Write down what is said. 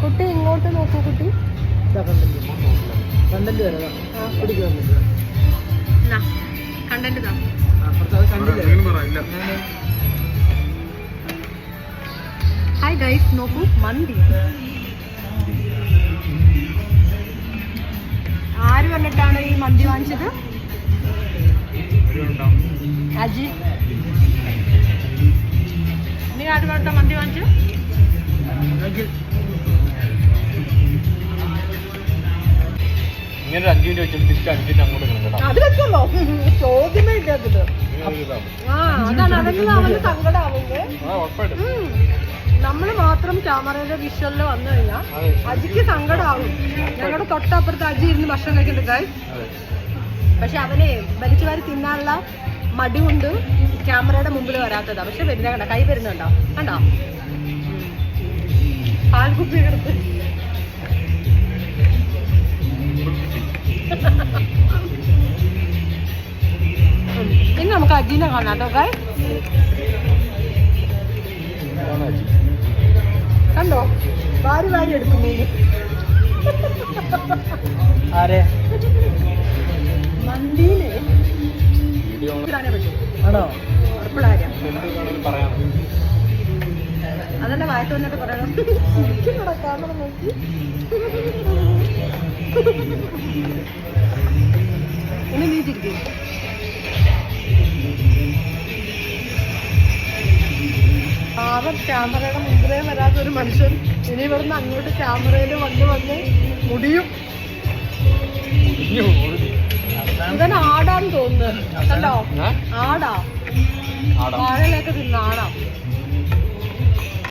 കുട്ടി ഇങ്ങോട്ട് നോക്കൂ കുട്ടി. കണ്ടന്റ് വരാം കണ്ടന്റ് ഹായ് ഗൈസ്, നോക്കൂ മന്തി. ആര് വന്നിട്ടാണ് ഈ മന്തി വാങ്ങിച്ചത്? അജി, നീ ആര് പറഞ്ഞിട്ടാ മന്തി വാങ്ങിച്ചു? ഇങ്ങനെ 5 മിനിറ്റ് വെച്ചിട്ട് തിരിച്ച് അടിച്ചിട്ട് അങ്ങോട്ട് കിടക്കണം. അത് വെച്ചല്ലോ, ചോദ്യമേ ഇല്ല അതില്. അതാണ് അതെങ്കിലും അവന് സങ്കടമാവുന്നത്. നമ്മള് മാത്രം ക്യാമറയുടെ വിഷ്വലില് വന്നു കഴിഞ്ഞാൽ അജിക്ക് സങ്കടമാവും. ഞങ്ങളുടെ തൊട്ടപ്പുറത്ത് അജി ഇരുന്ന് ഭക്ഷണം കഴിക്കുന്നുണ്ട് ഗൈസ്. പക്ഷെ അവനെ വലിച്ചു വാരി തിന്നാനുള്ള മടി കൊണ്ട് ക്യാമറയുടെ മുമ്പിൽ വരാത്തതാ. പക്ഷെ വരുന്ന കണ്ട, കൈ വരുന്നുണ്ടോ? കണ്ടോ? പാൽക്കുപ്പി എടുത്ത് ഇനി നമുക്ക് അജീനെ കാണാം കേട്ടോ ഗൈസ്. കണ്ടോ, വാരി വാരി എടുക്കുന്നു. മന്തിയില് ഇടാനേ പറ്റൂ. ആണോ? ഉറപ്പിടാര്യം അതന്നെ വായിട്ട് വന്നിട്ട് പറയണം. നടക്കാന്ന് നോക്കി ഇനി നീ ചിരിക്കും. പാവം ക്യാമറയുടെ മുമ്പിലേ വരാത്തൊരു മനുഷ്യൻ ഇനി ഇവിടുന്ന് അങ്ങോട്ട് ക്യാമറയിൽ വന്ന് മുടിയും. ഇവൻ ആടാന്ന് തോന്നുന്നു. കണ്ടോ, ആടാ. വാഴയിലേക്ക് തിന്ന ആടാ.